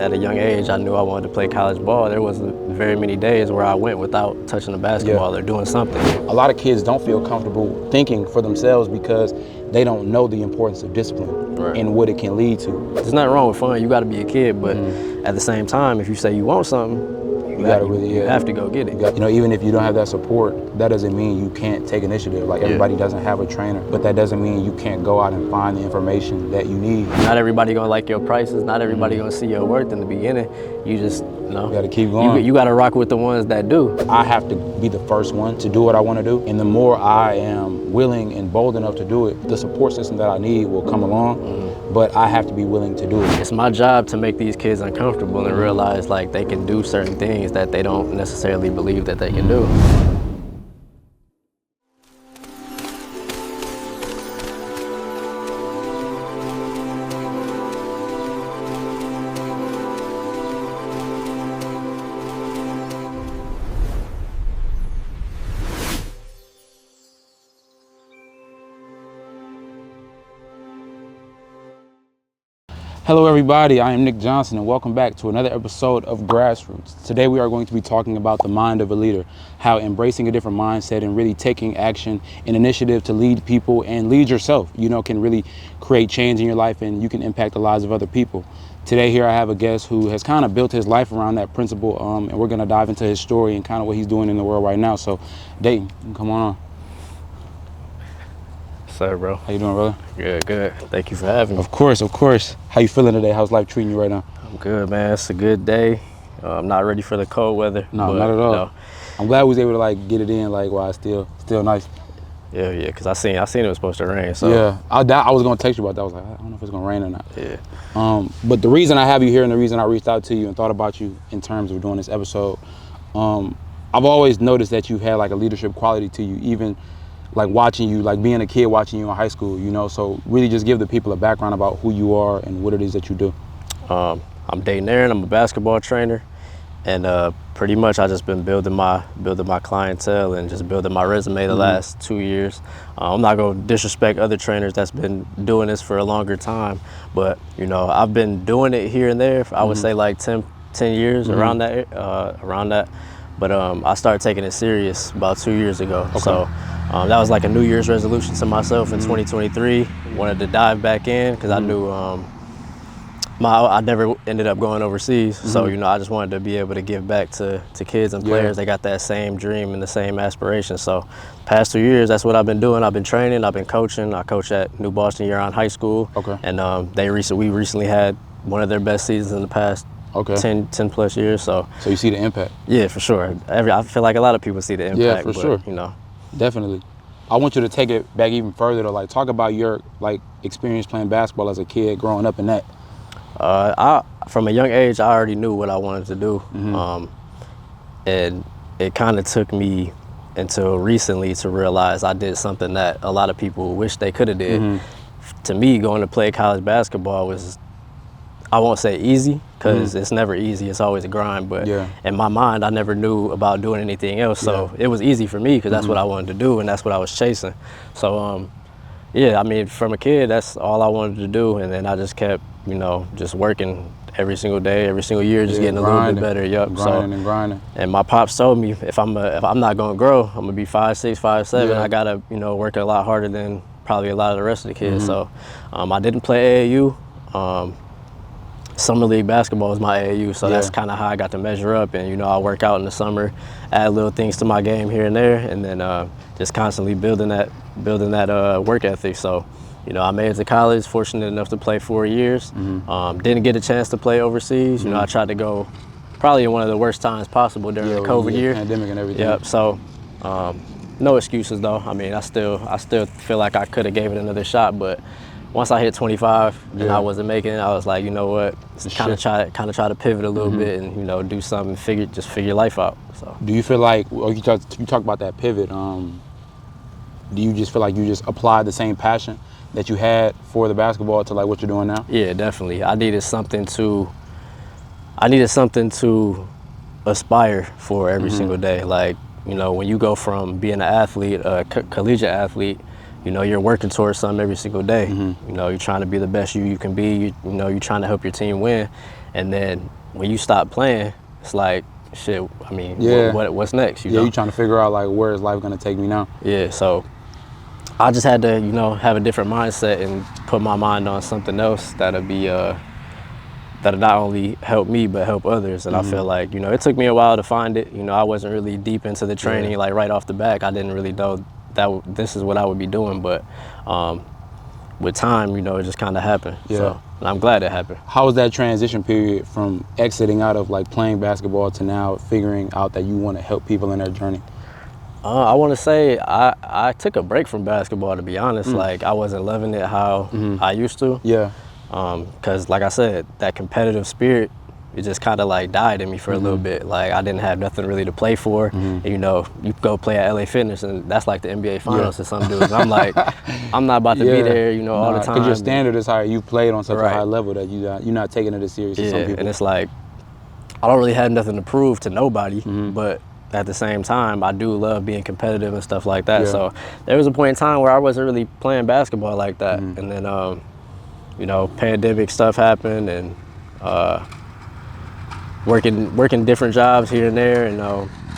At a young age, I knew I wanted to play college ball. There wasn't very many days where I went without touching a basketball or doing something. A lot of kids don't feel comfortable thinking for themselves because they don't know the importance of discipline and what it can lead to. There's nothing wrong with fun. You got to be a kid, but at the same time, if you say you want something, you have to go get it. Even if you don't have that support, that doesn't mean you can't take initiative. Like everybody doesn't have a trainer, but that doesn't mean you can't go out and find the information that you need. Not everybody gonna like your prices. Not everybody gonna see your worth in the beginning. You just, you gotta keep going. You gotta rock with the ones that do. I have to be the first one to do what I want to do, and the more I am willing and bold enough to do it, the support system that I need will come along. But I have to be willing to do it. It's my job to make these kids uncomfortable and realize like they can do certain things that they don't necessarily believe that they can do. Hello everybody, I am Nick Johnson and welcome back to another episode of Grassroots. Today we are going to be talking about the mind of a leader, how embracing a different mindset and really taking action and initiative to lead people and lead yourself, can really create change in your life and you can impact the lives of other people. Today here I have a guest who has kind of built his life around that principle and we're going to dive into his story and kind of what he's doing in the world right now. So Daton, come on. Sir, bro. How you doing, brother? Good. Thank you for having me. Of course. How you feeling today? How's life treating you right now? I'm good, man. It's a good day. I'm not ready for the cold weather. No, not at all. No. I'm glad we was able to get it in while it's still nice. Yeah, because I seen it was supposed to rain. So yeah, I was gonna text you about that. I was like, I don't know if it's gonna rain or not. Yeah. But the reason I have you here and the reason I reached out to you and thought about you in terms of doing this episode, I've always noticed that you had a leadership quality to you, even watching you, being a kid watching you in high school, so really just give the people a background about who you are and what it is that you do. I'm Daton Aaron, I'm a basketball trainer, and pretty much I just been building my clientele and just building my resume the last 2 years. I'm not gonna disrespect other trainers that's been doing this for a longer time, but I've been doing it here and there for, I would say 10 years around that, but I started taking it serious about 2 years ago. Okay. So that was like a New Year's resolution to myself in 2023. Wanted to dive back in because I knew I never ended up going overseas. So, I just wanted to be able to give back to kids and players. They got that same dream and the same aspiration. So past 2 years, that's what I've been doing. I've been training, I've been coaching. I coach at New Boston Year-Round High School. Okay. And we recently had one of their best seasons in the past 10 plus years. So you see the impact? Yeah, for sure. I feel like a lot of people see the impact. Yeah, for sure. Definitely. I want you to take it back even further to talk about your experience playing basketball as a kid, growing up in that. From a young age, I already knew what I wanted to do, and it kind of took me until recently to realize I did something that a lot of people wish they could have did. To me, going to play college basketball was, I won't say easy, because it's never easy, it's always a grind, but in my mind, I never knew about doing anything else, so it was easy for me because that's what I wanted to do and that's what I was chasing. So, from a kid, that's all I wanted to do, and then I just kept, just working every single day, every single year, just getting a little bit better. Grinding. And my pops told me if I'm not gonna grow, I'm gonna be 5'6", 5'7". I gotta, work a lot harder than probably a lot of the rest of the kids. So, I didn't play AAU. Summer league basketball was my AAU, so that's kind of how I got to measure up. And I work out in the summer, add little things to my game here and there, and then just constantly building that work ethic. So, I made it to college, fortunate enough to play 4 years. Didn't get a chance to play overseas. I tried to go probably in one of the worst times possible during the COVID year. Pandemic and everything. Yep. So, no excuses though. I still feel like I could have gave it another shot, but once I hit 25 and I wasn't making it, I was like, you know what? Kind of try to pivot a little bit and do something, figure life out. So. Do you feel like, you talk about that pivot? Do you just feel like you just applied the same passion that you had for the basketball to what you're doing now? Yeah, definitely. I needed something to aspire for every single day. When you go from being an athlete, a collegiate athlete, you're working towards something every single day. You're trying to be the best you can be. You're trying to help your team win. And then when you stop playing, it's like, shit, I mean, what's next? You know? you trying to figure out like, where is life gonna take me now? Yeah, so I just had to, you know, have a different mindset and put my mind on something else that'll not only help me but help others. And I feel like, you know, it took me a while to find it. You know, I wasn't really deep into the training, like right off the back. I didn't really know that this is what I would be doing, but with time, you know, it just kind of happened. So and I'm glad it happened. How was that transition period from exiting out of like playing basketball to now figuring out that you want to help people in their journey? I want to say I took a break from basketball, to be honest. Like, I wasn't loving it how I used to. Yeah. Because like I said, that competitive spirit, it just kind of like died in me for a little bit. Like, I didn't have nothing really to play for. And, you know, you go play at LA Fitness and that's like the NBA Finals to some dudes. And I'm like, I'm not about to be there, you know, all the time. Because your standard is high. You played on such a high level that you're not taking it as serious as some people. And it's like, I don't really have nothing to prove to nobody, but at the same time, I do love being competitive and stuff like that. So there was a point in time where I wasn't really playing basketball like that. And then, you know, pandemic stuff happened, and working different jobs here and there. And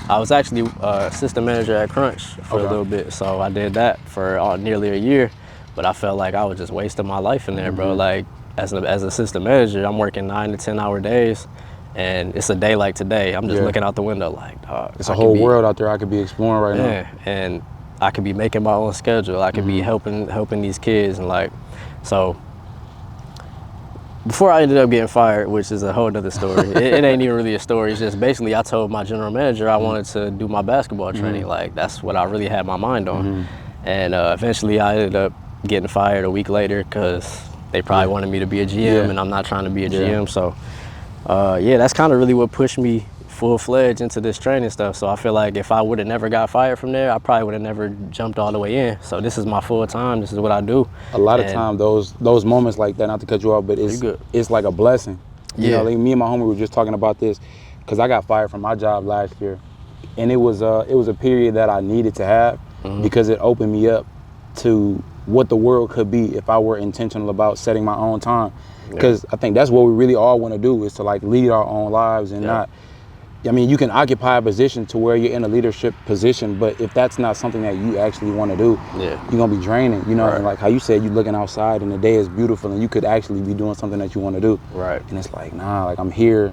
I was actually assistant manager at Crunch for a little bit. So I did that for nearly a year, but I felt like I was just wasting my life in there, bro. Like, as an assistant manager, I'm working 9 to 10 hour days. And it's a day like today. I'm just looking out the window like, dog. It's a whole world out there I could be exploring right now. Yeah, and I could be making my own schedule. I could be helping these kids, and like, so before I ended up getting fired, which is a whole nother story. it ain't even really a story. It's just basically I told my general manager I wanted to do my basketball training. Like, that's what I really had my mind on. And eventually I ended up getting fired a week later because they probably wanted me to be a GM, and I'm not trying to be a GM. So. That's kind of really what pushed me full-fledged into this training stuff. So I feel like if I would have never got fired from there, I probably would have never jumped all the way in. So this is my full time. This is what I do. A lot of time, those moments like that, not to cut you off, but it's like a blessing. You know, like me and my homie were just talking about this because I got fired from my job last year, and it was a period that I needed to have because it opened me up to what the world could be if I were intentional about setting my own time. Because I think that's what we really all want to do, is to like lead our own lives and not, I mean, you can occupy a position to where you're in a leadership position, but if that's not something that you actually want to do, you're going to be draining, you know, and like how you said, you're looking outside and the day is beautiful and you could actually be doing something that you want to do. And it's like, nah, like I'm here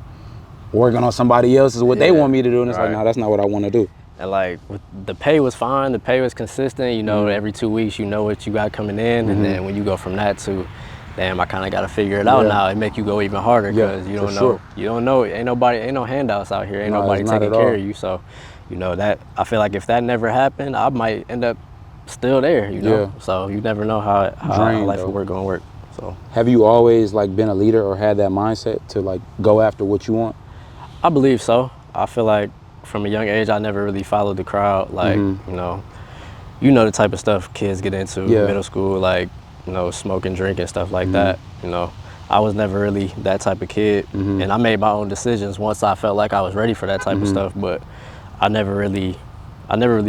working on somebody else's what they want me to do, and it's like, nah, that's not what I want to do. And like, the pay was fine, the pay was consistent, you know, every 2 weeks you know what you got coming in, and then when you go from that to, damn, I kind of got to figure it out now. It make you go even harder because you don't know. You don't know. Ain't no handouts out here. Ain't nobody taking care of you. So, you know, that I feel like if that never happened, I might end up still there. You know. So you never know how life will work gonna work. So. Have you always like been a leader or had that mindset to like go after what you want? I believe so. I feel like from a young age, I never really followed the crowd. Like, you know the type of stuff kids get into middle school, like, you know, smoking, drinking, stuff like that. You know, I was never really that type of kid, and I made my own decisions once I felt like I was ready for that type of stuff. But I never really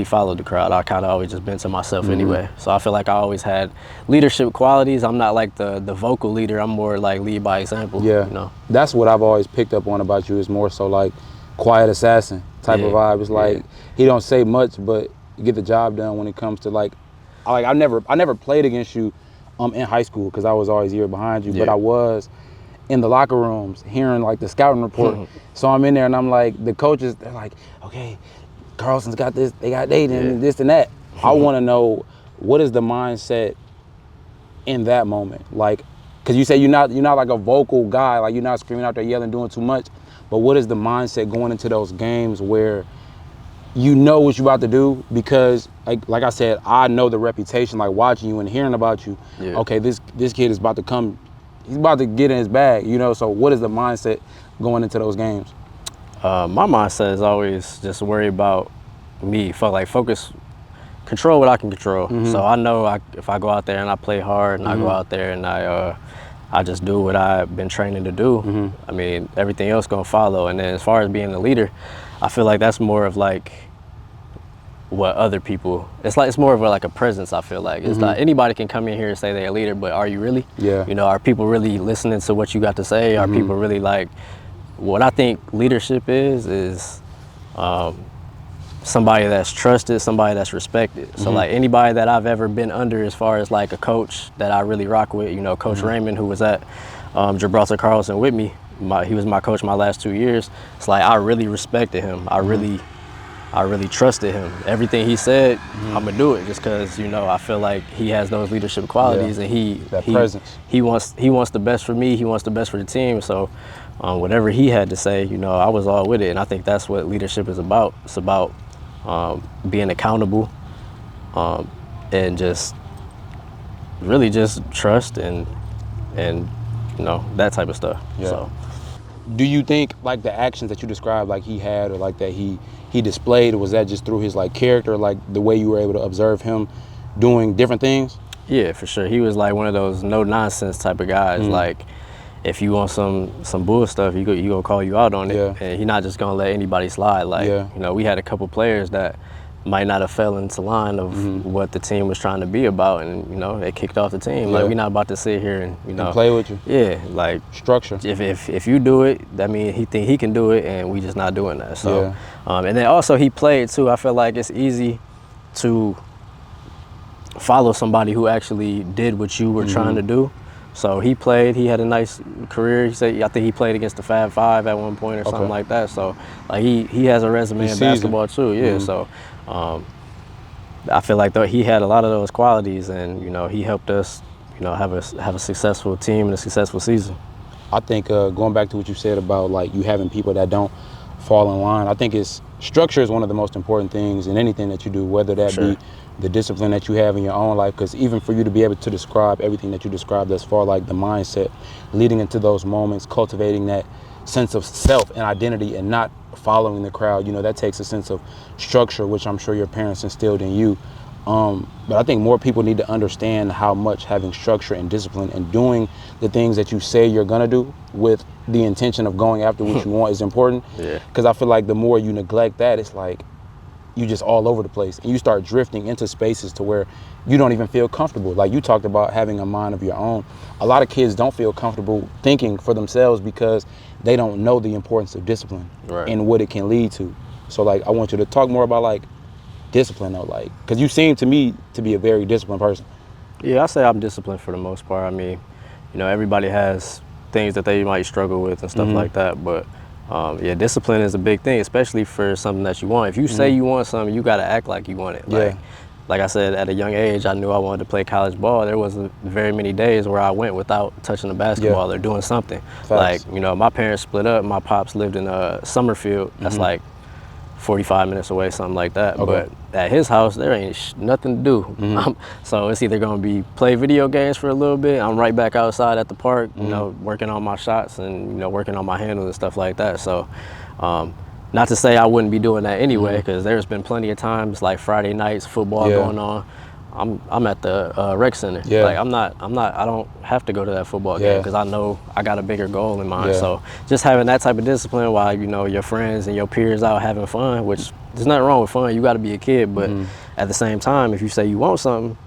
followed the crowd. I kind of always just been to myself anyway. So I feel like I always had leadership qualities. I'm not like the vocal leader. I'm more like lead by example. You know, that's what I've always picked up on about you. Is more so like quiet assassin type of vibe. It's like he don't say much, but you get the job done when it comes to like I never played against you in high school because I was always a year behind you, but I was in the locker rooms hearing like the scouting report. So I'm in there and I'm like, the coaches, they're like, okay, Carlson's got this, they got Daton and this and that. I want to know, what is the mindset in that moment? Like, because you say you're not like a vocal guy, like you're not screaming out there yelling, doing too much, but what is the mindset going into those games where you know what you're about to do? Because like I said, I know the reputation, like watching you and hearing about you. Okay, this kid is about to come, he's about to get in his bag, you know? So what is the mindset going into those games? My mindset is always just worry about me, focus, control what I can control. So I know if I go out there and I play hard and I go out there and I just do what I've been training to do, I mean, everything else gonna follow. And then as far as being a leader, I feel like that's more of like what other people. It's more of like a presence. I feel like it's not anybody can come in here and say they're a leader, but are you really? Yeah. You know, are people really listening to what you got to say? Are people really like? What I think leadership is somebody that's trusted, somebody that's respected. So like anybody that I've ever been under, as far as like a coach that I really rock with, you know, Coach Raymond, who was at Gibraltar Carlson with me. He was my coach my last 2 years. It's like I really respected him. I really trusted him. Everything he said, I'm gonna do it, just because, you know, I feel like he has those leadership qualities, and presence. He wants the best for me. He wants the best for the team. So whatever he had to say, you know, I was all with it. And I think that's what leadership is about. It's about being accountable, and just really just trust and you know, that type of stuff. Yeah. So. Do you think like the actions that you described, like he had, or like that he displayed, was that just through his like character, like the way you were able to observe him doing different things? Yeah, for sure. He was like one of those no nonsense type of guys. Like, if you want some bull stuff, he gonna call you out on it, and he's not just gonna let anybody slide. Like, you know, we had a couple players that might not have fell into line of what the team was trying to be about, and you know, they kicked off the team. Like, we're not about to sit here and, you know, and play with you. Yeah, like structure. If you do it, that means he think he can do it, and we just not doing that. So, and then also he played too. I feel like it's easy to follow somebody who actually did what you were trying to do. So he played. He had a nice career. He said, I think he played against the Fab Five at one point or something like that. So like he has a resume in basketball too. Yeah. So I feel like he had a lot of those qualities, and you know, he helped us, you know, have a successful team and a successful season. I think going back to what you said about like you having people that don't fall in line, I think structure is one of the most important things in anything that you do, whether that be the discipline that you have in your own life, because even for you to be able to describe everything that you described thus far, like the mindset leading into those moments, cultivating that sense of self and identity and not following the crowd, you know, that takes a sense of structure, which I'm sure your parents instilled in you. But I think more people need to understand how much having structure and discipline and doing the things that you say you're gonna do with the intention of going after what you want is important. Because I feel like the more you neglect that, it's like you just all over the place, and you start drifting into spaces to where you don't even feel comfortable. Like you talked about having a mind of your own. A lot of kids don't feel comfortable thinking for themselves because they don't know the importance of discipline and what it can lead to. So like, I want you to talk more about like discipline though, like, because you seem to me to be a very disciplined person. Yeah, I say I'm disciplined for the most part. I mean, you know, everybody has things that they might struggle with and stuff like that, but yeah, discipline is a big thing, especially for something that you want. If you say you want something, you got to act like you want it. Like I said, at a young age, I knew I wanted to play college ball. There wasn't very many days where I went without touching the basketball or doing something. Like, you know, my parents split up. My pops lived in Summerfield. That's like 45 minutes away, something like that. But at his house, there ain't nothing to do. So it's either going to be play video games for a little bit. I'm right back outside at the park, you know, working on my shots and, you know, working on my handles and stuff like that. So not to say I wouldn't be doing that anyway, because there's been plenty of times like Friday nights, football going on. I'm at the rec center. Like I don't have to go to that football game because I know I got a bigger goal in mind. So just having that type of discipline while, you know, your friends and your peers out having fun, which there's nothing wrong with fun. You got to be a kid, but at the same time, if you say you want something,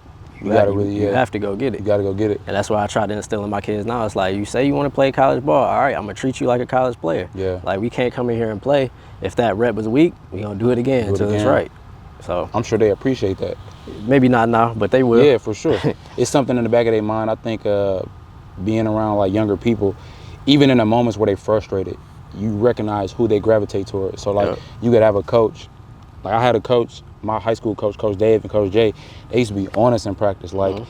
you have to go get it. You got to go get it. And that's why I try to instill in my kids now. It's like, you say you want to play college ball, all right, I'm going to treat you like a college player. Like, we can't come in here and play. If that rep was weak, we're going to do it again until it's right. So I'm sure they appreciate that. Maybe not now, but they will. Yeah, for sure. It's something in the back of their mind. I think being around like younger people, even in the moments where they're frustrated, you recognize who they gravitate towards. So like you could have a coach. Like I had a coach, my high school coach, Coach Dave and Coach Jay, they used to be honest in practice. Like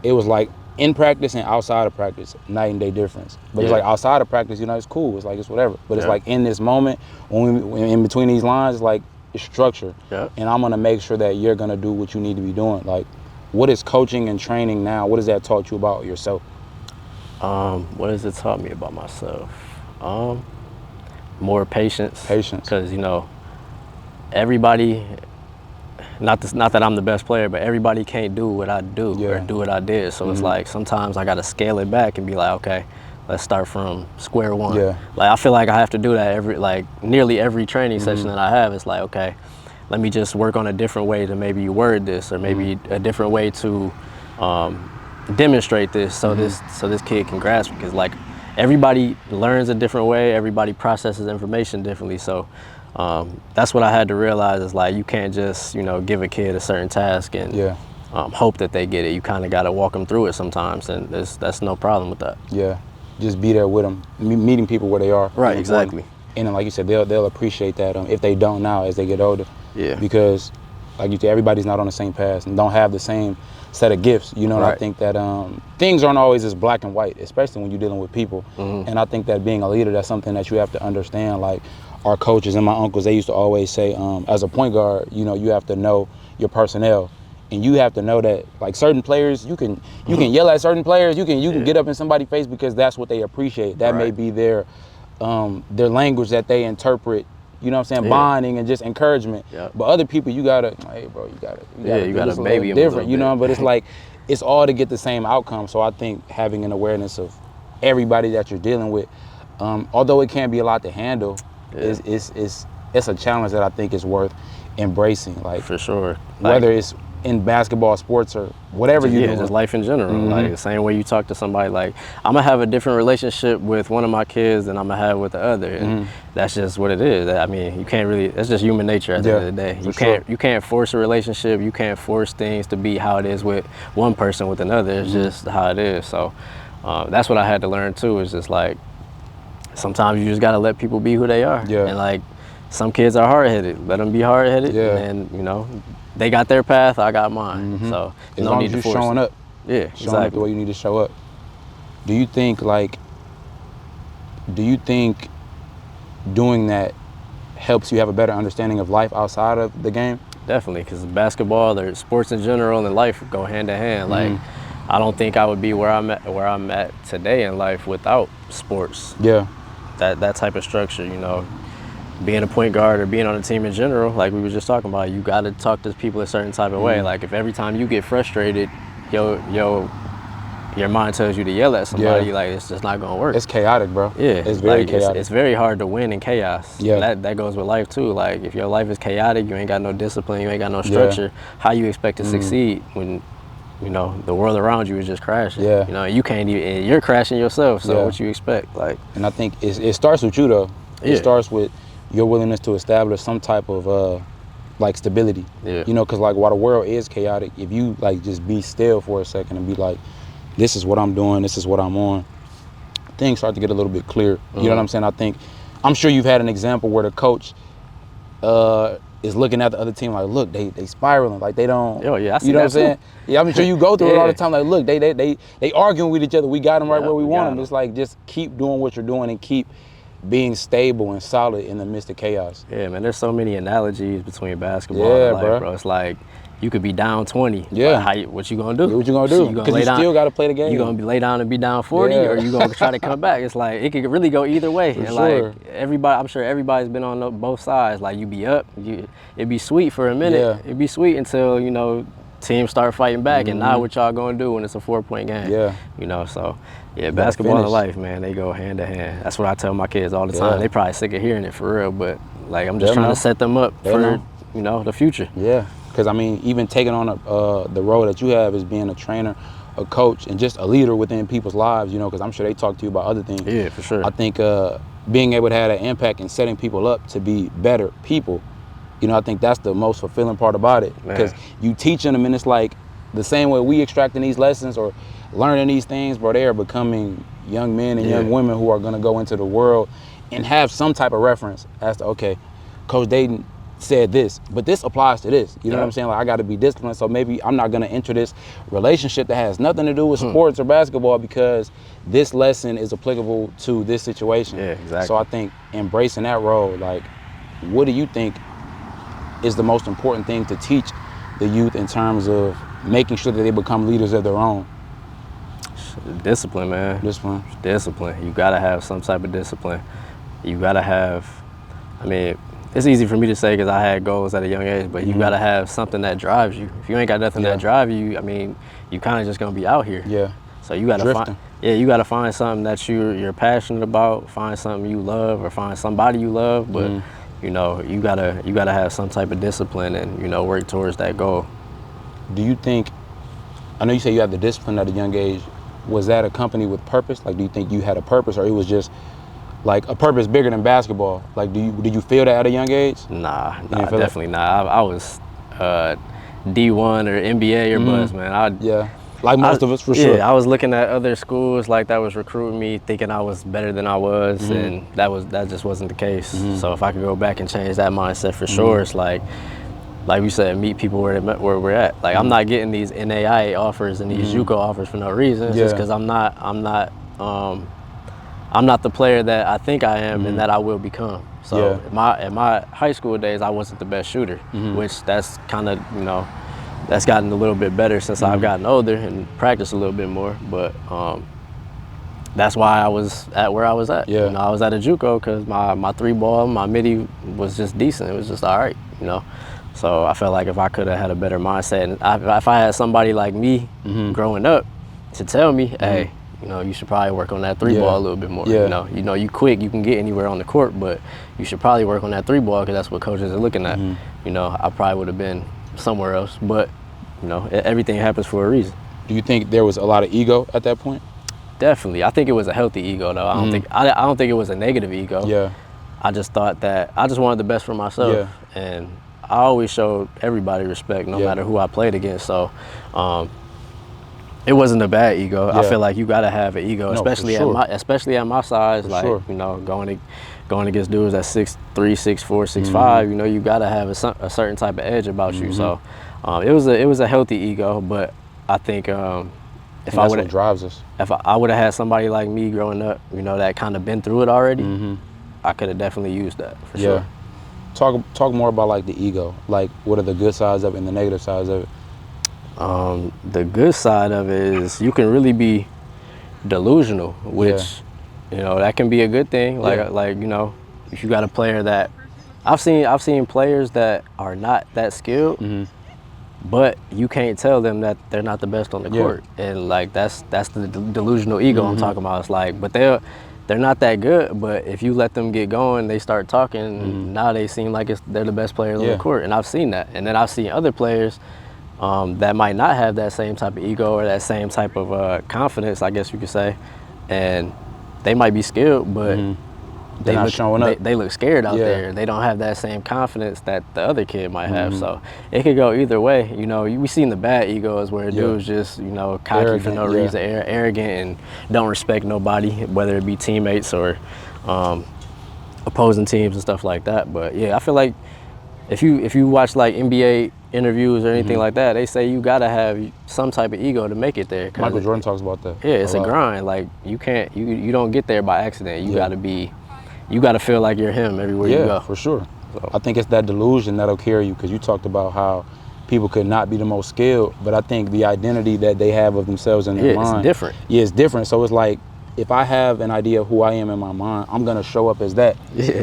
it was like in practice and outside of practice, night and day difference. But it's like outside of practice, you know, it's cool. It's like, it's whatever. But it's like in this moment, when we in between these lines, it's like it's structure. And I'm gonna make sure that you're gonna do what you need to be doing. Like, what is coaching and training now? What has that taught you about yourself? What has it taught me about myself? More patience. Because, you know, everybody, not that I'm the best player, but everybody can't do what I do or do what I did. So it's like sometimes I got to scale it back and be like, okay, let's start from square one. Like I feel like I have to do that nearly every training session that I have. It's like, okay, let me just work on a different way to maybe word this, or maybe a different way to demonstrate this, so this kid can grasp. Because like everybody learns a different way, everybody processes information differently. So that's what I had to realize, is like you can't just give a kid a certain task and hope that they get it. You kind of got to walk them through it sometimes, and that's no problem with that. Yeah, just be there with them, meeting people where they are. Right, exactly. And then, like you said, they'll appreciate that if they don't now as they get older. Yeah. Because, like you said, everybody's not on the same path and don't have the same set of gifts. And I think that things aren't always as black and white, especially when you're dealing with people. And I think that being a leader, that's something that you have to understand. Like our coaches and my uncles, they used to always say, as a point guard, you have to know your personnel. And you have to know that, like, certain players, you can yell at certain players, you can get up in somebody's face because that's what they appreciate. That may be their language that they interpret, bonding and just encouragement. But other people, you gotta, hey, bro, you gotta baby them different, but it's like, it's all to get the same outcome. So I think having an awareness of everybody that you're dealing with, although it can be a lot to handle, it's a challenge that I think is worth embracing. Like, for sure. Whether it's in basketball, sports, or whatever you do. Just life in general. Like the same way you talk to somebody, like I'm gonna have a different relationship with one of my kids than I'm gonna have with the other, and that's just what it is. I mean, you can't really. That's just human nature at the end of the day. You can't force a relationship. You can't force things to be how it is with one person with another. It's just how it is. So that's what I had to learn too. Is just like sometimes you just gotta let people be who they are. And like some kids are hard-headed. Let them be hard-headed, and they got their path, I got mine. So as long as you're showing up. Yeah, showing up the way you need to show up. Do you think doing that helps you have a better understanding of life outside of the game? Definitely, because basketball or sports in general and life go hand in hand. Like I don't think I would be where I'm at today in life without sports. Yeah. That type of structure, being a point guard or being on a team in general, like we were just talking about, you got to talk to people a certain type of way. Like if every time you get frustrated, your mind tells you to yell at somebody, like it's just not gonna work. It's chaotic, bro. Yeah, it's very chaotic. It's very hard to win in chaos. Yeah, that goes with life too. Like if your life is chaotic, you ain't got no discipline, you ain't got no structure. How you expect to succeed when the world around you is just crashing? You can't even. You're crashing yourself. So what you expect? Like, and I think it starts with you though. It starts with your willingness to establish some type of like stability. Because like while the world is chaotic, if you like just be still for a second and be like, this is what I'm doing, this is what I'm on, things start to get a little bit clearer. You know what I'm saying? I'm sure you've had an example where the coach is looking at the other team like, look, they spiraling, like they don't. I see you know what I'm saying? Yeah, I'm sure you go through it all the time. Like, look, they arguing with each other. We got them right where we want them. It's like just keep doing what you're doing and keep being stable and solid in the midst of chaos. Yeah, man, there's so many analogies between basketball and life, bro. It's like you could be down 20. What you gonna do? What you gonna do? Because you still got to play the game. You gonna lay down and be down 40, or you gonna try to come back? It's like it could really go either way. Like everybody, I'm sure everybody's been on both sides. Like you be up, it'd be sweet for a minute. It'd be sweet until teams start fighting back, and now what y'all gonna do when it's a 4-point game? So. Yeah, basketball and life, man, they go hand to hand. That's what I tell my kids all the time. They probably sick of hearing it for real, but like I'm just trying to set them up for the future. Yeah, because I mean, even taking on the role that you have as being a trainer, a coach, and just a leader within people's lives, because I'm sure they talk to you about other things. Yeah, for sure. I think being able to have that impact and setting people up to be better people, I think that's the most fulfilling part about it. Because you teaching them, and it's like the same way we extracting these lessons or learning these things, bro, they are becoming young men and young women who are going to go into the world and have some type of reference as to, okay, Coach Daton said this, but this applies to this. You know what I'm saying? Like, I got to be disciplined, so maybe I'm not going to enter this relationship that has nothing to do with sports or basketball because this lesson is applicable to this situation. Yeah, exactly. So I think embracing that role, like, what do you think is the most important thing to teach the youth in terms of making sure that they become leaders of their own? Discipline, man. Discipline. You gotta have some type of discipline. You gotta have, it's easy for me to say because I had goals at a young age, but you gotta have something that drives you. If you ain't got nothing that drives you, you kind of just gonna be out here. Yeah. So you gotta find, you gotta find something that you're passionate about, find something you love, or find somebody you love, but you know, you gotta have some type of discipline and, you know, work towards that goal. Do you think, I know you say you had the discipline at a young age, was that accompanied with purpose? Like, do you think you had a purpose, or it was just like a purpose bigger than basketball? Like, did you feel that at a young age? Nah, definitely not. I was D1 or NBA or buzz, man. Yeah, like most of us, for sure. Yeah, I was looking at other schools like that was recruiting me, thinking I was better than I was, and that just wasn't the case. So if I could go back and change that mindset for sure, it's like we said, meet people where we're at. Like I'm not getting these NAIA offers and these JUCO offers for no reason. It's just because I'm not the player that I think I am and that I will become. So in my high school days, I wasn't the best shooter, which that's kind of, you know, that's gotten a little bit better since I've gotten older and practiced a little bit more. But that's why I was at where I was at. Yeah. You know, I was at a JUCO because my three ball, my midi was just decent. It was just all right, you know. So I felt like if I could have had a better mindset, and if I had somebody like me growing up to tell me, hey, you know, you should probably work on that three ball a little bit more. You know, you quick, you can get anywhere on the court, but you should probably work on that three ball because that's what coaches are looking at. You know, I probably would have been somewhere else, but you know, everything happens for a reason. Do you think there was a lot of ego at that point? Definitely. I think it was a healthy ego, though. I don't think it was a negative ego. Yeah. I just thought that I just wanted the best for myself, and I always showed everybody respect, no matter who I played against. So it wasn't a bad ego. I feel like you gotta have an ego, especially at my size. You know, going against dudes at 6'3", 6'4", 6'5". You know, you gotta have a certain type of edge about you. So it was a healthy ego, but I think if I would have drives us. If I would have had somebody like me growing up, you know, that kind of been through it already, I could have definitely used that for sure. Talk more about like the ego. Like, what are the good sides of it and the negative sides of it? The good side of it is you can really be delusional, which you know, that can be a good thing. Like you know, if you got a player that I've seen players that are not that skilled, but you can't tell them that they're not the best on the court, and like that's the delusional ego I'm talking about. It's like, but they're not that good, but if you let them get going, they start talking, now they seem like they're the best players on the court, and I've seen that. And then I've seen other players that might not have that same type of ego or that same type of confidence, I guess you could say, and they might be skilled, but they're not showing up. They look scared out there. They don't have that same confidence that the other kid might have. So it could go either way. You know, we seen the bad egos where dudes just, you know, cocky arrogant, for no reason, arrogant, and don't respect nobody, whether it be teammates or opposing teams and stuff like that. But yeah, I feel like if you watch like NBA interviews or anything like that, they say you gotta have some type of ego to make it there. Michael Jordan talks about that. Yeah, it's a grind. Like you don't get there by accident. You gotta feel like you're him everywhere you go. Yeah, for sure. So I think it's that delusion that'll carry you, because you talked about how people could not be the most skilled, but I think the identity that they have of themselves in their mind, it's different. Yeah, it's different. So it's like, if I have an idea of who I am in my mind, I'm gonna show up as that.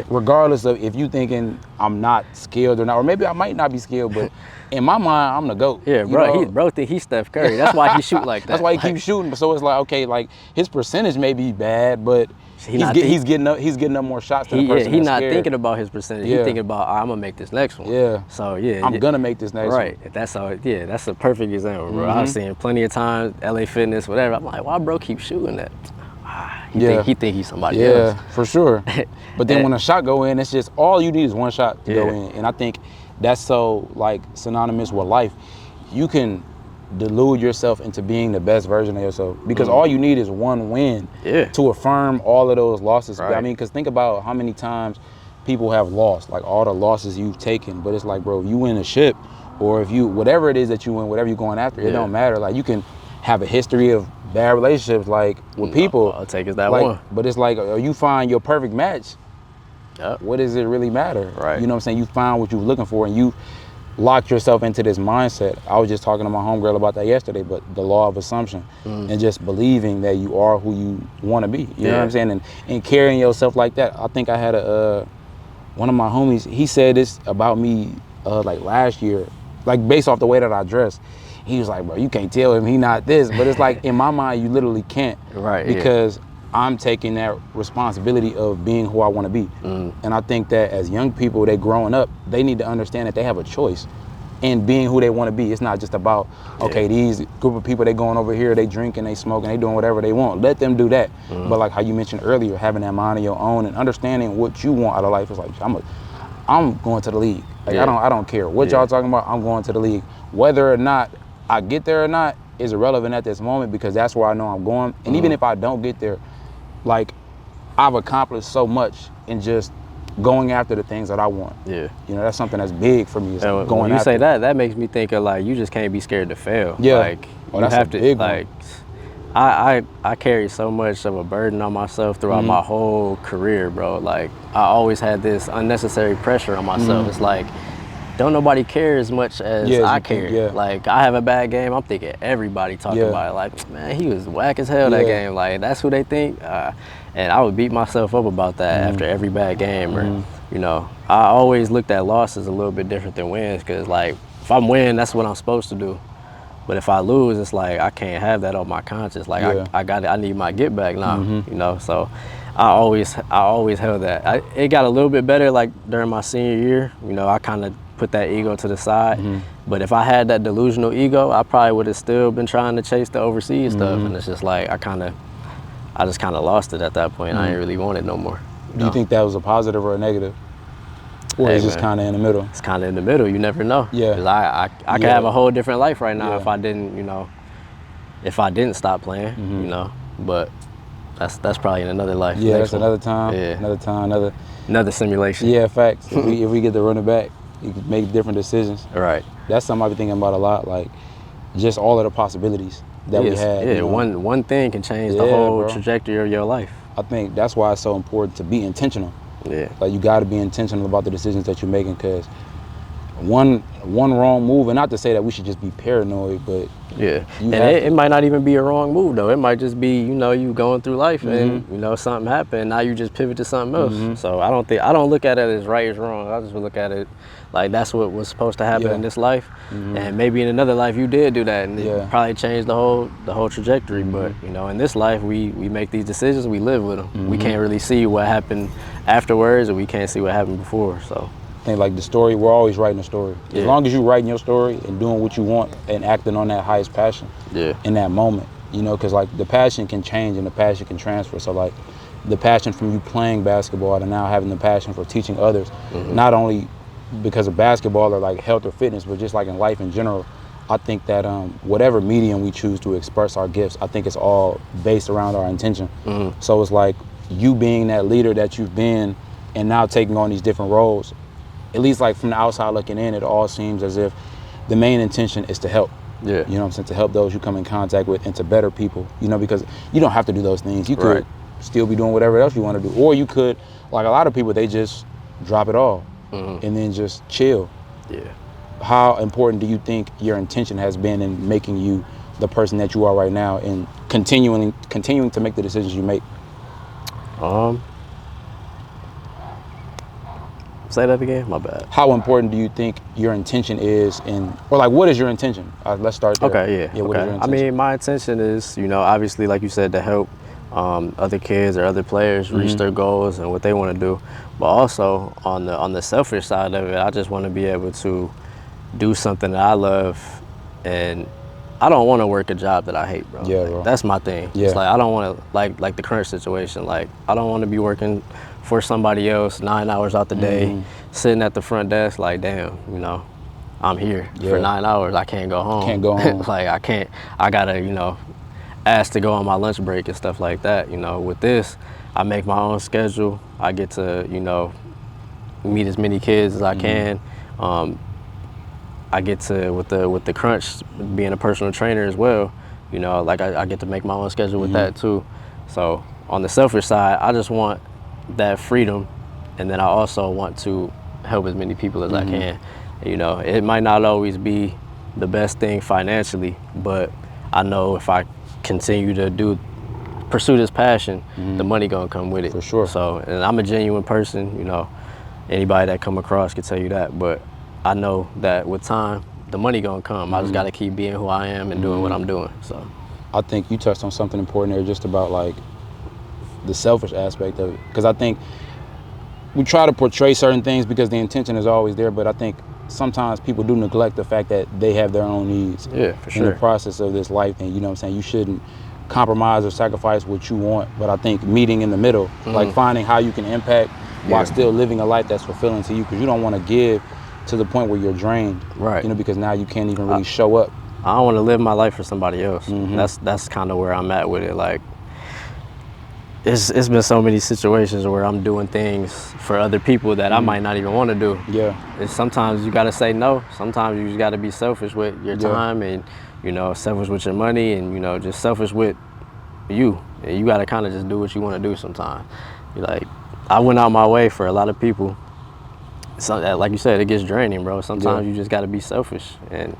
Regardless of if you thinking I'm not skilled or not, or maybe I might not be skilled, but in my mind, I'm the GOAT. Yeah, bro, bro think he's Steph Curry. That's why he shoot like that. That's why he keeps shooting. So it's like, okay, like his percentage may be bad, but he's getting up more shots than the person he's that's not scared. thinking about his percentage. He's thinking about, I'm gonna make this next one. Yeah. So I'm gonna make this next one. Right. That's how. Yeah, that's a perfect example, bro. I've seen plenty of times LA Fitness, whatever. I'm like, why bro keep shooting that? He think he's somebody else. Yeah, for sure. But then when a shot go in, it's just all you need is one shot to go in. And I think that's so like synonymous with life. You can delude yourself into being the best version of yourself, because all you need is one win to affirm all of those losses. I mean, because think about how many times people have lost, like all the losses you've taken. But it's like, bro, you win a ship, or if you, whatever it is that you win, whatever you're going after, it don't matter. Like you can have a history of bad relationships, like with people. I'll take it that like, one. But it's like, you find your perfect match. What does it really matter? Right. You know what I'm saying? You find what you're looking for, and you locked yourself into this mindset. I was just talking to my homegirl about that yesterday, but the law of assumption and just believing that you are who you want to be. You know what I'm saying? And carrying yourself like that. I think I had one of my homies, he said this about me like last year, like based off the way that I dress. He was like, bro, you can't tell him he not this. But it's like, in my mind, you literally can't. Right. Because I'm taking that responsibility of being who I want to be. And I think that as young people, they growing up, they need to understand that they have a choice in being who they want to be. It's not just about, okay, these group of people, they going over here, they drinking, they smoking, they doing whatever they want. Let them do that. But like how you mentioned earlier, having that mind of your own and understanding what you want out of life is like, I'm going to the league. Like I don't care what y'all talking about. I'm going to the league. Whether or not I get there or not is irrelevant at this moment, because that's where I know I'm going. And even if I don't get there, like, I've accomplished so much in just going after the things that I want. Yeah. You know, that's something that's big for me. Is And going when you after. say that makes me think of like, you just can't be scared to fail. Yeah. Like, Oh, you that's have a to, big like, one. I carry so much of a burden on myself throughout my whole career, bro. Like, I always had this unnecessary pressure on myself. It's like, don't nobody care as much as I care. Like, I have a bad game, I'm thinking everybody talking about it. Like, man, he was whack as hell that game. Like, that's who they think. And I would beat myself up about that after every bad game. Or, you know, I always looked at losses a little bit different than wins, because, like, if I'm winning, that's what I'm supposed to do. But if I lose, it's like, I can't have that on my conscience. Like, I need my get back now, you know? So I always held that. It got a little bit better, like, during my senior year. You know, I kind of put that ego to the side. But if I had that delusional ego, I probably would have still been trying to chase the overseas stuff. And it's just like, I just kind of lost it at that point. I didn't really want it no more. Do you think that was a positive or a negative? Or it's just kind of in the middle? It's kind of in the middle. You never know. Yeah. Because I could have a whole different life right now if I didn't, you know, if I didn't stop playing, you know. But that's probably in another life. Yeah, that's another time. Yeah. Another simulation. Yeah, facts. if we get to run it back, you can make different decisions. Right. That's something I've been thinking about a lot, like just all of the possibilities that we had. Yeah, you know? one thing can change the whole trajectory of your life. I think that's why it's so important to be intentional. Yeah. Like, you got to be intentional about the decisions that you're making, because one wrong move, and not to say that we should just be paranoid, but and it might not even be a wrong move though. It might just be, you know, you going through life and, you know, something happened, now you just pivot to something else. So I don't look at it as right or wrong. I just look at it like that's what was supposed to happen in this life. And maybe in another life you did do that, and it probably changed the whole trajectory. But, you know, in this life we make these decisions, we live with them. We can't really see what happened afterwards, and we can't see what happened before. So I think, like, the story, we're always writing a story. As long as you're writing your story and doing what you want and acting on that highest passion in that moment, you know, because, like, the passion can change and the passion can transfer. So, like, the passion from you playing basketball to now having the passion for teaching others, not only because of basketball or, like, health or fitness, but just, like, in life in general. I think that whatever medium we choose to express our gifts, I think it's all based around our intention. So it's like you being that leader that you've been and now taking on these different roles. At least, like, from the outside looking in, it all seems as if the main intention is to help. You know what I'm saying? To help those you come in contact with and to better people, you know, because you don't have to do those things. You could still be doing whatever else you want to do. Or you could, like a lot of people, they just drop it all and then just chill. How important do you think your intention has been in making you the person that you are right now and continuing to make the decisions you make? Say that again, my bad. How important do you think your intention is or like, what is your intention? Let's start there. Okay, yeah. What is your intention? I mean, my intention is, you know, obviously, like you said, to help other kids or other players reach their goals and what they want to do. But also on the selfish side of it, I just want to be able to do something that I love, and I don't want to work a job that I hate, bro. Yeah, like, bro. That's my thing. It's like, I don't want to, like the current situation, like, I don't want to be working for somebody else 9 hours out the day, sitting at the front desk like, damn, you know, I'm here for 9 hours, I can't go home. Can't go home. Like, I gotta, you know, ask to go on my lunch break and stuff like that. You know, with this, I make my own schedule. I get to, you know, meet as many kids as I can. I get to, with the crunch, being a personal trainer as well, you know, like I get to make my own schedule with that too. So on the selfish side, I just want that freedom, and then I also want to help as many people as I can. You know, it might not always be the best thing financially, but I know if I continue to pursue this passion, the money gonna come with it. For sure. So, and I'm a genuine person, you know, anybody that come across can tell you that, but I know that with time, the money gonna come. I just gotta keep being who I am and doing what I'm doing, so. I think you touched on something important there, just about, like, the selfish aspect of it. Because I think we try to portray certain things because the intention is always there, but I think sometimes people do neglect the fact that they have their own needs in the process of this life. And you know what I'm saying, you shouldn't compromise or sacrifice what you want, but I think meeting in the middle, like finding how you can impact while still living a life that's fulfilling to you, because you don't want to give to the point where you're drained, right? You know, because now you can't even really show up. I don't want to live my life for somebody else. That's kind of where I'm at with it. Like, it's been so many situations where I'm doing things for other people that I might not even want to do. And sometimes you got to say no. Sometimes you just got to be selfish with your time, and you know, selfish with your money, and you know, just selfish with you. And you got to kind of just do what you want to do sometimes. Like, I went out my way for a lot of people. So, like you said, it gets draining, bro. Sometimes you just got to be selfish. And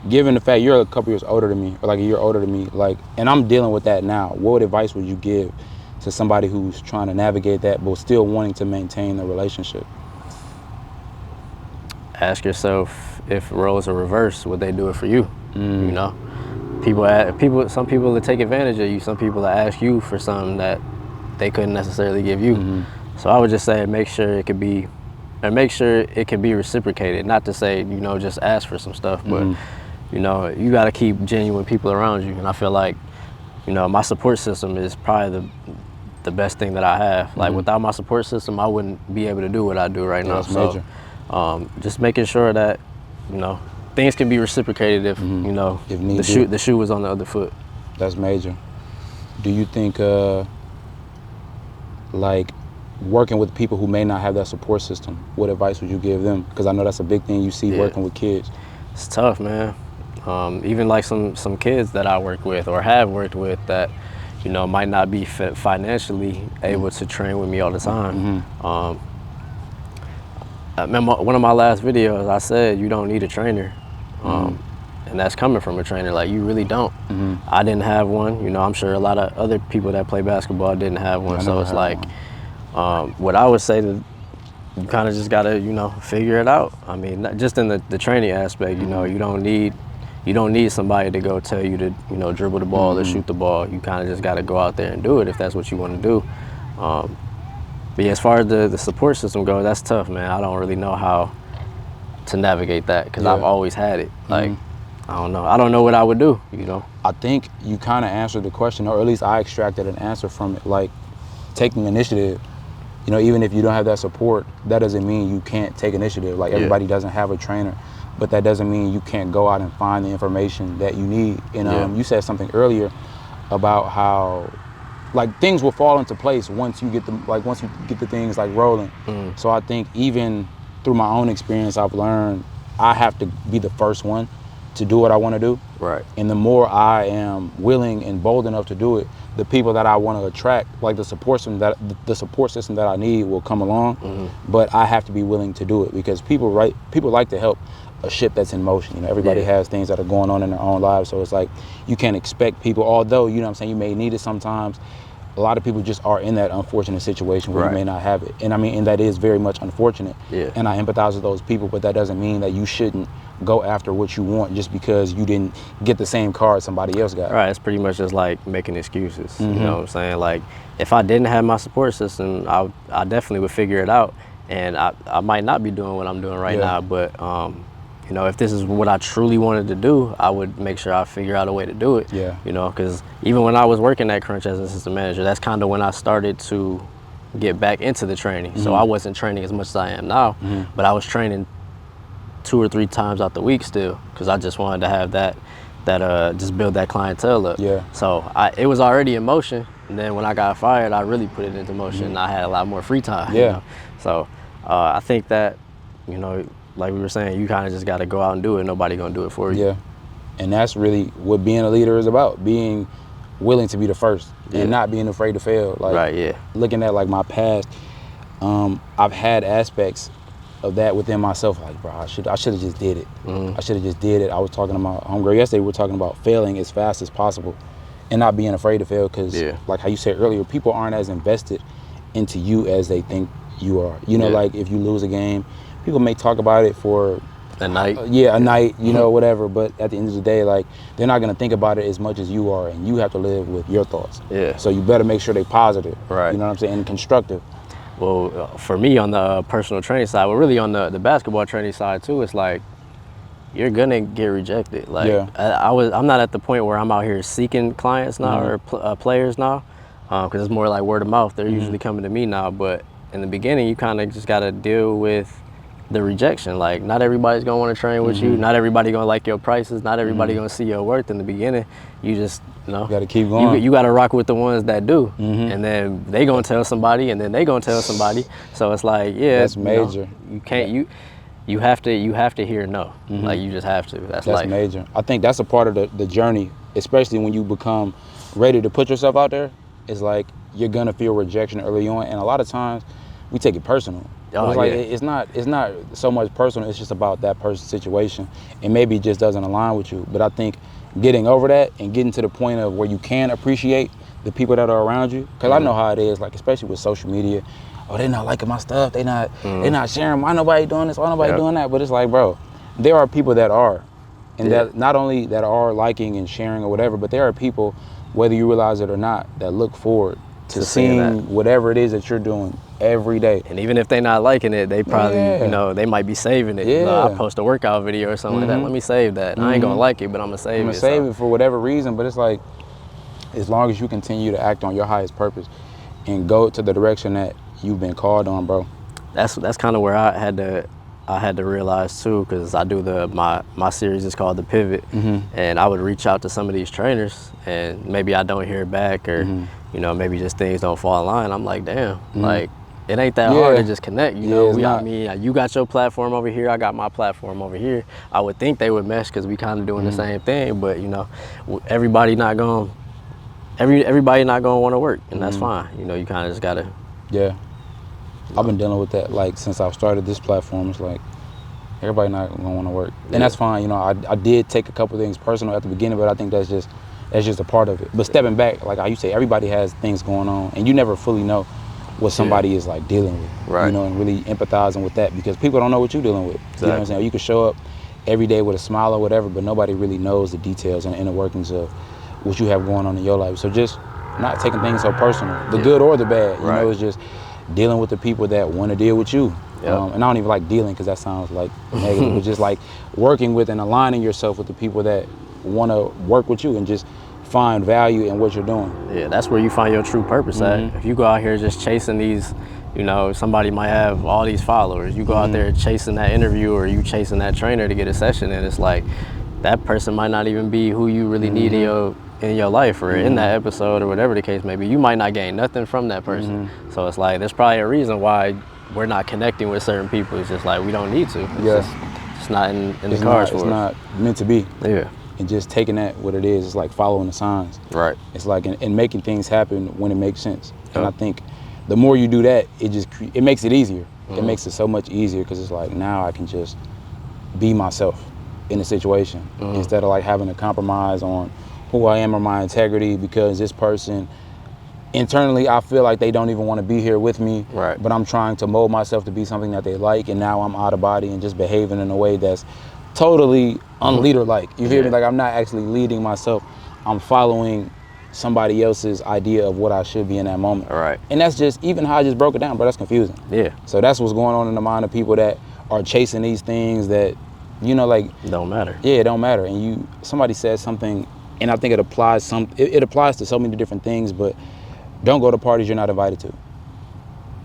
given the fact you're a couple years older than me, or like a year older than me, like, and I'm dealing with that now, what advice would you give to somebody who's trying to navigate that but still wanting to maintain the relationship? Ask yourself, if roles are reversed, would they do it for you? You know, some people that take advantage of you, some people that ask you for something that they couldn't necessarily give you. So I would just say make sure it can be reciprocated. Not to say, you know, just ask for some stuff, but you know, you got to keep genuine people around you. And I feel like, you know, my support system is probably the best thing that I have. Like, without my support system, I wouldn't be able to do what I do right now. That's major. Just making sure that, you know, things can be reciprocated if, you know, if the shoe was on the other foot. That's major. Do you think, like, working with people who may not have that support system, what advice would you give them? Because I know that's a big thing you see working with kids. It's tough, man. Even like some kids that I work with or have worked with that, you know, might not be financially able to train with me all the time. I remember one of my last videos, I said, you don't need a trainer. And that's coming from a trainer. Like, you really don't. I didn't have one. You know, I'm sure a lot of other people that play basketball didn't have one. So it's like, what I would say to you, kind of just gotta, you know, figure it out. I mean, not just in the training aspect, you know, you don't need somebody to go tell you to, you know, dribble the ball or shoot the ball. You kind of just gotta go out there and do it if that's what you want to do. But yeah, as far as the support system goes, that's tough, man. I don't really know how to navigate that because I've always had it. Like, I don't know what I would do, you know. I think you kind of answered the question, or at least I extracted an answer from it. Like, taking initiative. You know, even if you don't have that support, that doesn't mean you can't take initiative. Like, everybody doesn't have a trainer, but that doesn't mean you can't go out and find the information that you need. And you said something earlier about how, like, things will fall into place once you get the things like rolling. So I think even through my own experience, I've learned I have to be the first one to do what I want to do. Right. And the more I am willing and bold enough to do it, the people that I want to attract, like the support system that I need will come along. But I have to be willing to do it because people like to help a ship that's in motion. You know, everybody has things that are going on in their own lives. So it's like, you can't expect people, although, you know what I'm saying, you may need it sometimes. A lot of people just are in that unfortunate situation where you may not have it. And I mean, and that is very much unfortunate. And I empathize with those people, but that doesn't mean that you shouldn't go after what you want just because you didn't get the same car somebody else got. Right, it's pretty much just like making excuses. You know what I'm saying? Like, if I didn't have my support system, I definitely would figure it out. And I might not be doing what I'm doing right now, but you know, if this is what I truly wanted to do, I would make sure I figure out a way to do it. You know, because even when I was working at Crunch as an assistant manager, that's kind of when I started to get back into the training. So I wasn't training as much as I am now, but I was training 2 or 3 times out the week still, because I just wanted to have that just build that clientele up. So it was already in motion, and then when I got fired, I really put it into motion, and I had a lot more free time. You know? So I think that, you know, like we were saying, you kind of just got to go out and do it. Nobody gonna do it for you. And that's really what being a leader is about, being willing to be the first and not being afraid to fail. Like, looking at like my past, I've had aspects of that within myself. Like, bro, I should have just did it. I should have just did it. I was talking to my homegirl yesterday. We were talking about failing as fast as possible and not being afraid to fail, because like how you said earlier, people aren't as invested into you as they think you are. You know, like if you lose a game, people may talk about it for At night. A night, you know, whatever. But at the end of the day, like, they're not gonna think about it as much as you are, and you have to live with your thoughts. Yeah. So you better make sure they're positive. Right. You know what I'm saying? And constructive. Well, for me on the personal training side, well, really on the basketball training side too, it's like you're gonna get rejected. Like I'm not at the point where I'm out here seeking clients now or players now, because it's more like word of mouth. They're usually coming to me now. But in the beginning, you kind of just gotta deal with the rejection. Like, not everybody's gonna want to train with you. Not everybody gonna like your prices. Not everybody gonna see your worth. In the beginning, you just, you know, gotta keep going. You gotta rock with the ones that do, and then they gonna tell somebody, and then they gonna tell somebody. So it's like, yeah, that's major. You can't you have to hear no. Like, you just have to. That's life. Major. I think that's a part of the journey, especially when you become ready to put yourself out there. It's like you're gonna feel rejection early on, and a lot of times we take it personal. It's like it's not so much personal. It's just about that person's situation, and maybe it just doesn't align with you. But I think getting over that and getting to the point of where you can appreciate the people that are around you, because I know how it is. Like, especially with social media, oh, they not liking my stuff. They not sharing. Why nobody doing this? Why nobody doing that? But it's like, bro, there are people that are, and that not only that are liking and sharing or whatever, but there are people, whether you realize it or not, that look forward to seeing whatever it is that you're doing every day. And even if they're not liking it, they probably, you know, they might be saving it. You know, I'll post a workout video or something like that. Let me save that. I ain't gonna like it, but I'm gonna save it. I'm gonna save it for whatever reason. But it's like, as long as you continue to act on your highest purpose and go to the direction that you've been called on, bro. That's kind of where I had to realize too, because I do my series is called The Pivot, and I would reach out to some of these trainers, and maybe I don't hear back, or you know, maybe just things don't fall in line. I'm like, damn, like, it ain't that hard to just connect. You know, I mean, you got your platform over here, I got my platform over here. I would think they would mesh because we kind of doing the same thing, but you know, everybody not going to want to work, and that's fine. You know, you kind of just gotta. Yeah. I've been dealing with that, like, since I started this platform. It's like, everybody not gonna want to work, and that's fine. You know, I did take a couple things personal at the beginning, but I think that's just a part of it. But stepping back, like how you say, everybody has things going on, and you never fully know what somebody is like dealing with. Right. You know, and really empathizing with that, because people don't know what you're dealing with. Exactly. You know what I'm saying? You can show up every day with a smile or whatever, but nobody really knows the details and the inner workings of what you have going on in your life. So just not taking things so personal, the good or the bad. You know, it's just dealing with the people that want to deal with you. And I don't even like dealing, because that sounds like negative, but just like working with and aligning yourself with the people that want to work with you and just find value in what you're doing. Yeah, that's where you find your true purpose at. If you go out here just chasing these, you know, somebody might have all these followers. You go out there chasing that interview, or you chasing that trainer to get a session, and it's like, that person might not even be who you really need in your life, or in that episode, or whatever the case may be. You might not gain nothing from that person. So it's like, there's probably a reason why we're not connecting with certain people. It's just like, we don't need to. It's not in the cards for us. It's not meant to be. Yeah. And just taking that what it is like following the signs. Right. It's like, and making things happen when it makes sense. And I think the more you do that, it makes it easier. It makes it so much easier, because it's like, now I can just be myself in a situation, instead of like having to compromise on who I am or my integrity, because this person internally, I feel like they don't even want to be here with me. Right. But I'm trying to mold myself to be something that they like, and now I'm out of body and just behaving in a way that's totally unleader-like. You feel me? Like, I'm not actually leading myself. I'm following somebody else's idea of what I should be in that moment. Right. And that's just, even how I just broke it down, bro, that's confusing. Yeah. So that's what's going on in the mind of people that are chasing these things that, you know, like, don't matter. Yeah, it don't matter. And somebody said something, and I think it applies it applies to so many different things, but don't go to parties you're not invited to.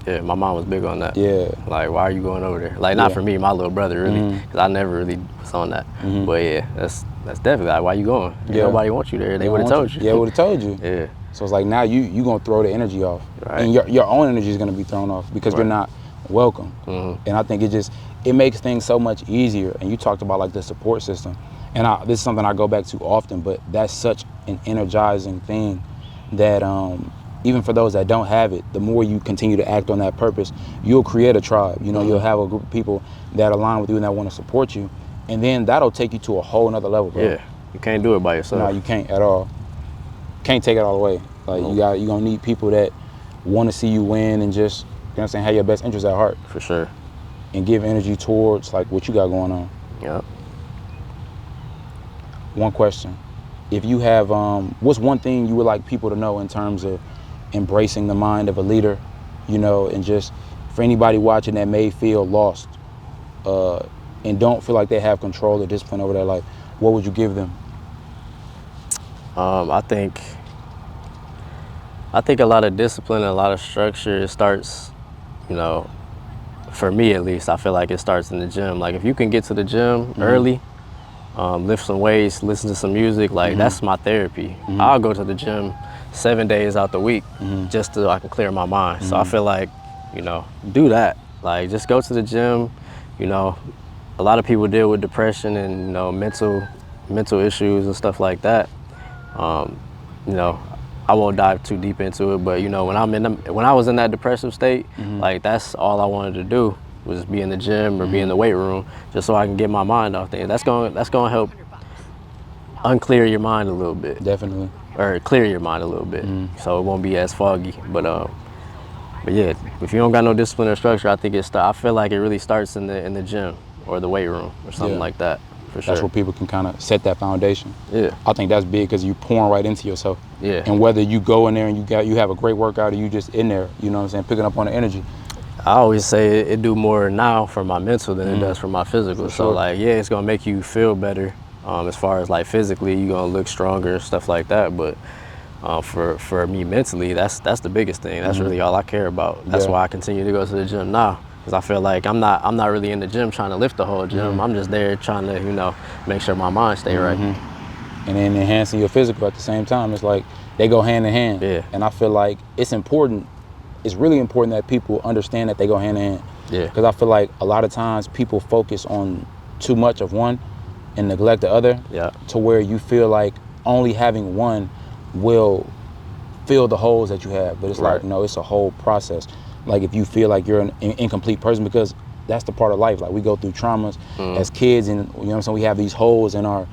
Yeah, my mom was big on that. Yeah. Like, why are you going over there? Like, not for me, my little brother, really, because I never really was on that. But yeah, that's definitely like, why you going? Nobody wants you there. They would have told you. Yeah, would have told you. Yeah. So it's like, now you gonna throw the energy off, Right. and your own energy is gonna be thrown off, because you're not welcome. And I think it makes things so much easier. And you talked about like the support system, and this is something I go back to often, but that's such an energizing thing that even for those that don't have it, the more you continue to act on that purpose, you'll create a tribe. You know, you'll have a group of people that align with you and that want to support you, and then that'll take you to a whole nother level, bro. Yeah, you can't do it by yourself. No, you can't at all. Can't take it all the way. Like, you're gonna need people that want to see you win, and just, you know what I'm saying, have your best interests at heart. For sure. And give energy towards like what you got going on. Yep. One question. If you have, what's one thing you would like people to know in terms of embracing the mind of a leader, you know, and just for anybody watching that may feel lost and don't feel like they have control or discipline over their life, what would you give them? I think a lot of discipline and a lot of structure, it starts, you know, for me at least, I feel like it starts in the gym. Like if you can get to the gym early, lift some weights, listen to some music, like that's my therapy. I'll go to the gym 7 days out the week just so I can clear my mind. So I feel like, you know, do that. Like just go to the gym. You know, a lot of people deal with depression and, you know, mental issues and stuff like that. You know, I won't dive too deep into it, but you know, when I was in that depressive state, like that's all I wanted to do was be in the gym or be in the weight room just so I can get my mind off things. That's going to help unclear your mind a little bit. Definitely. Or clear your mind a little bit, so it won't be as foggy. But yeah, if you don't got no discipline or structure, I think I feel like it really starts in the gym or the weight room or something like that. For sure. That's where people can kind of set that foundation. Yeah. I think that's big because you're pouring right into yourself. Yeah. And whether you go in there and you have a great workout or you just in there, you know what I'm saying, picking up on the energy. I always say it do more now for my mental than it does for my physical. For so sure. like, yeah, it's gonna make you feel better. As far as like physically, you're gonna look stronger and stuff like that. But for me mentally, that's the biggest thing. That's really all I care about. That's why I continue to go to the gym now. Because I feel like I'm not really in the gym trying to lift the whole gym. I'm just there trying to, you know, make sure my mind stay right. And then enhancing your physical at the same time. It's like they go hand in hand. Yeah. And I feel like it's important. It's really important that people understand that they go hand in hand. Yeah. Because I feel like a lot of times people focus on too much of one and neglect the other. Yeah. To where you feel like only having one will fill the holes that you have. But it's like, no, it's a whole process. Like if you feel like you're an incomplete person, because that's the part of life. Like we go through traumas as kids, and you know what I'm saying, we have these holes in our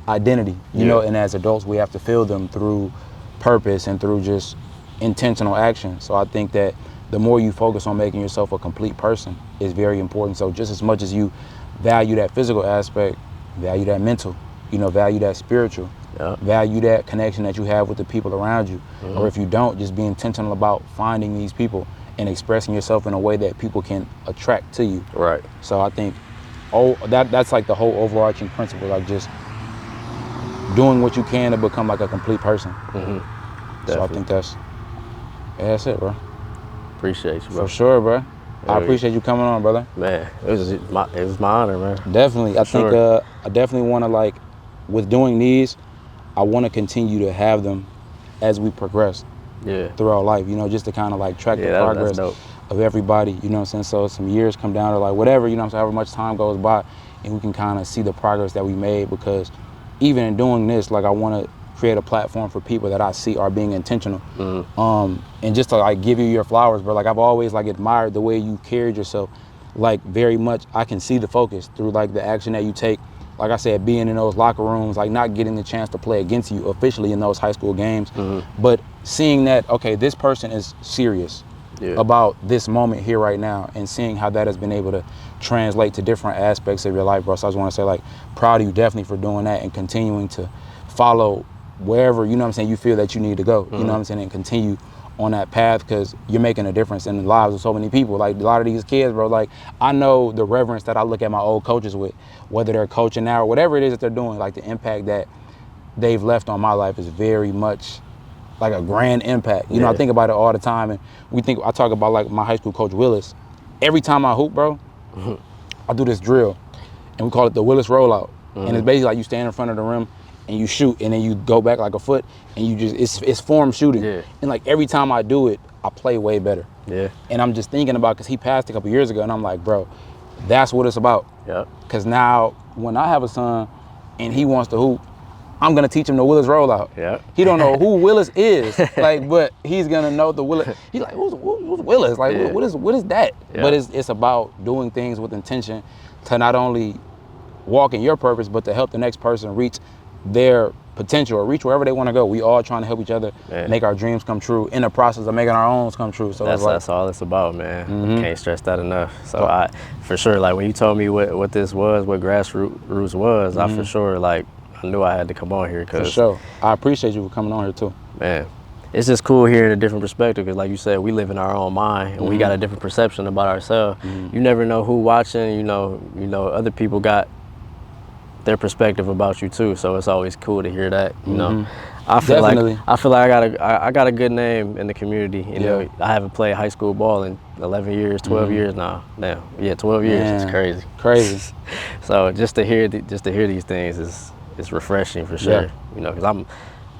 identity, you know, and as adults we have to fill them through purpose and through just intentional action. So I think that the more you focus on making yourself a complete person is very important. So just as much as you value that physical aspect, value that mental, you know, value that spiritual, value that connection that you have with the people around you. Or if you don't, just be intentional about finding these people and expressing yourself in a way that people can attract to you. Right. So I think, that's like the whole overarching principle, like just doing what you can to become like a complete person. So I think that's it, bro. Appreciate you, bro. For sure, bro. I appreciate you coming on, brother. Man, it was my honor, man. Definitely. I think I definitely want to, like, with doing these, I want to continue to have them as we progress throughout life, you know, just to kind of like track the progress of everybody, you know what I'm saying? So some years come down or like whatever, you know what I'm saying, however much time goes by, and we can kind of see the progress that we made, because even in doing this, like I want to create a platform for people that I see are being intentional. And just to like give you your flowers, bro, like I've always like admired the way you carried yourself, like very much. I can see the focus through like the action that you take. Like I said, being in those locker rooms, like not getting the chance to play against you officially in those high school games, but seeing that, okay, this person is serious about this moment here right now, and seeing how that has been able to translate to different aspects of your life, bro. So I just want to say, like, proud of you definitely for doing that and continuing to follow wherever, you know what I'm saying, you feel that you need to go, you know what I'm saying, and continue on that path, because you're making a difference in the lives of so many people. Like a lot of these kids, bro, like I know the reverence that I look at my old coaches with, whether they're coaching now or whatever it is that they're doing, like the impact that they've left on my life is very much like a grand impact. You know, I think about it all the time, and I talk about like my high school coach Willis. Every time I hoop, bro, I do this drill, and we call it the Willis rollout. And it's basically like you stand in front of the rim and you shoot, and then you go back like a foot, and you just, it's form shooting. And like every time I do it, I play way better. And I'm just thinking about, because he passed a couple years ago, and I'm like, bro, that's what it's about. Because now when I have a son and he wants to hoop, I'm gonna teach him the Willis rollout. He don't know who Willis is, like, but he's gonna know the Willis. He's like, who's Willis? Like, what is that? But it's about doing things with intention to not only walk in your purpose, but to help the next person reach their potential or reach wherever they want to go. We all trying to help each other make our dreams come true in the process of making our own come true. So that's all it's about, man. Can't stress that enough. So I, for sure, like when you told me what this was, what Grassroots was, I for sure, like, I knew I had to come on here. For sure. I appreciate you for coming on here too. Man, it's just cool hearing a different perspective, because like you said, we live in our own mind and we got a different perception about ourselves. You never know who watching, you know, other people got their perspective about you too, so it's always cool to hear that. You know, I feel like I got a good name in the community. You know, I haven't played high school ball in 11 years, 12 years now. Damn, yeah, 12 years. It's crazy. Crazy. So just to hear these things is refreshing for sure. You know, because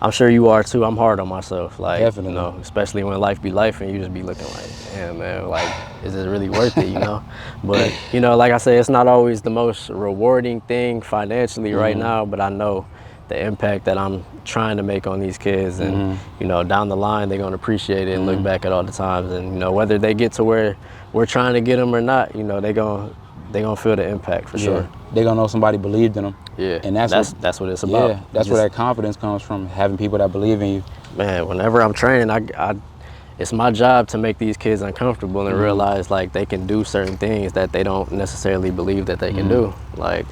I'm sure you are too. I'm hard on myself, like, definitely. You know, especially when life be life and you just be looking like, damn, man, like, is it really worth it, you know? But, you know, like I said, it's not always the most rewarding thing financially right now, but I know the impact that I'm trying to make on these kids, and, you know, down the line, they're going to appreciate it and look back at all the times, and, you know, whether they get to where we're trying to get them or not, you know, they're going to feel the impact for sure. They're going to know somebody believed in them. Yeah, and that's what it's about. Yeah, that's where that confidence comes from, having people that believe in you. Man, whenever I'm training, it's my job to make these kids uncomfortable and realize, like, they can do certain things that they don't necessarily believe that they can do. Like,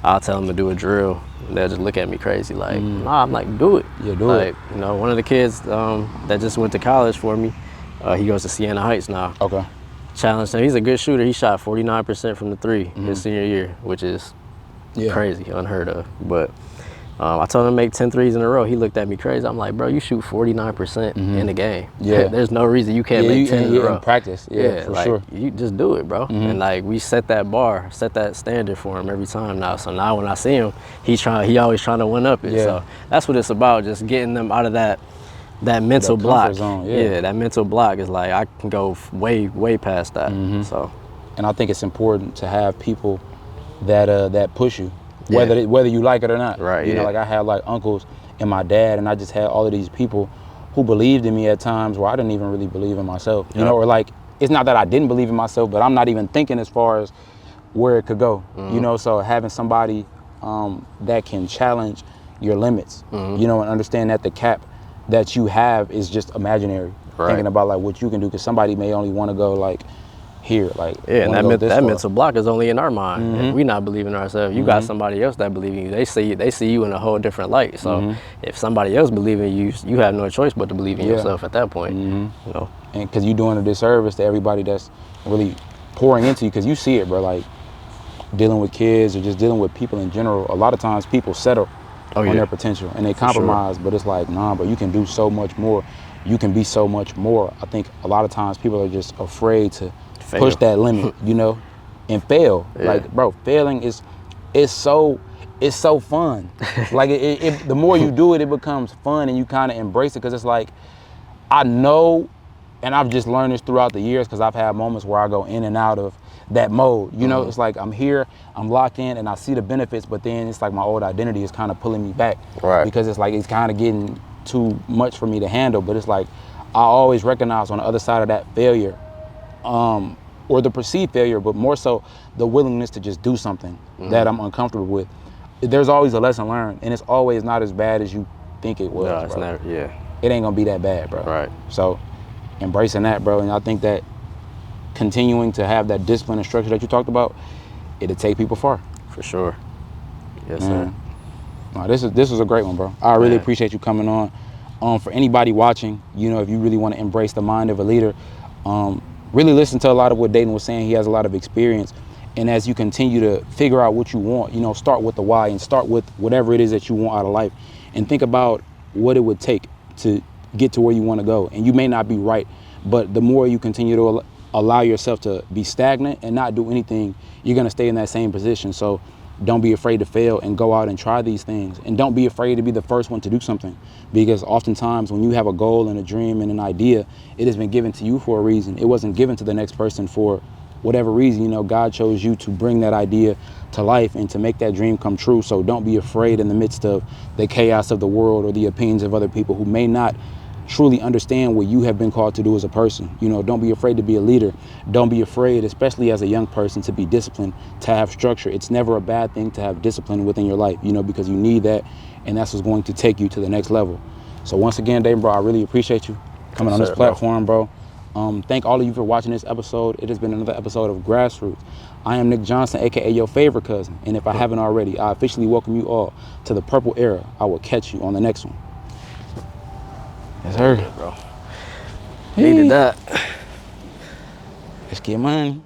I'll tell them to do a drill, and they'll just look at me crazy, like, nah, I'm like, do it. Yeah, do like, it. You know, one of the kids that just went to college for me, he goes to Siena Heights now. Okay. Challenged him. He's a good shooter. He shot 49% from the three his senior year, which is crazy, unheard of. But I told him to make 10 threes in a row. He looked at me crazy. I'm like, bro, you shoot 49% in the game. Yeah. There's no reason you can't make 10 in a row. In practice. Yeah, for like, sure. You just do it, bro. And like, we set that bar, set that standard for him every time now. So now when I see him, he always trying to win up it. So that's what it's about, just getting them out of that mental block. Zone, that mental block is like, I can go way past that. So, and I think it's important to have people that push you, whether you like it or not. Right. You know, like I had like uncles and my dad, and I just had all of these people who believed in me at times where I didn't even really believe in myself. You know, or like, it's not that I didn't believe in myself, but I'm not even thinking as far as where it could go. You know, so having somebody that can challenge your limits, you know, and understand that the cap that you have is just imaginary. Thinking about like what you can do, because somebody may only want to go like here, like, and that mental block is only in our mind. If we not believing in ourselves, you got somebody else that believe in you. They see you in a whole different light. So if somebody else believe in you, you have no choice but to believe in yourself at that point. You know, and because you're doing a disservice to everybody that's really pouring into you, because you see it, bro. Like, dealing with kids or just dealing with people in general, a lot of times people settle on their potential and they compromise, but it's like, nah, but you can do so much more. You can be so much more. I think a lot of times people are just afraid to push that limit, you know, and fail. Like, bro, failing is so fun. Like, the more you do it, it becomes fun, and you kind of embrace it, because it's like, I know, and I've just learned this throughout the years, because I've had moments where I go in and out of that mode. You know, it's like I'm here, I'm locked in, and I see the benefits, but then it's like my old identity is kind of pulling me back. Because it's like, it's kind of getting too much for me to handle. But it's like, I always recognize on the other side of that failure, or the perceived failure, but more so the willingness to just do something that I'm uncomfortable with. There's always a lesson learned, and it's always not as bad as you think it was. No, it's bro. never, It ain't gonna be that bad, bro. Right. So embracing that, bro, and I think that continuing to have that discipline and structure that you talked about, it'll take people far. For sure. Yes, sir. No, this was a great one, bro. I really appreciate you coming on. For anybody watching, you know, if you really want to embrace the mind of a leader, really listen to a lot of what Daton was saying. He has a lot of experience. And as you continue to figure out what you want, you know, start with the why and start with whatever it is that you want out of life, and think about what it would take to get to where you want to go. And you may not be right, but the more you continue to allow yourself to be stagnant and not do anything, you're going to stay in that same position. So don't be afraid to fail and go out and try these things. And don't be afraid to be the first one to do something, because oftentimes when you have a goal and a dream and an idea, it has been given to you for a reason. It wasn't given to the next person for whatever reason. You know, God chose you to bring that idea to life and to make that dream come true. So don't be afraid in the midst of the chaos of the world or the opinions of other people who may not truly understand what you have been called to do as a person. You know, don't be afraid to be a leader. Don't be afraid, especially as a young person, to be disciplined, to have structure. It's never a bad thing to have discipline within your life, you know, because you need that, and that's what's going to take you to the next level. So once again, Daton, bro, I really appreciate you coming on this platform, bro. Thank all of you for watching this episode. It has been another episode of Grassroots. I am Nick Johnson, aka your favorite cousin, and if I haven't already, I officially welcome you all to the Purple Era. I will catch you on the next one. Yes, sir. Bro. Needed that. Let's get money.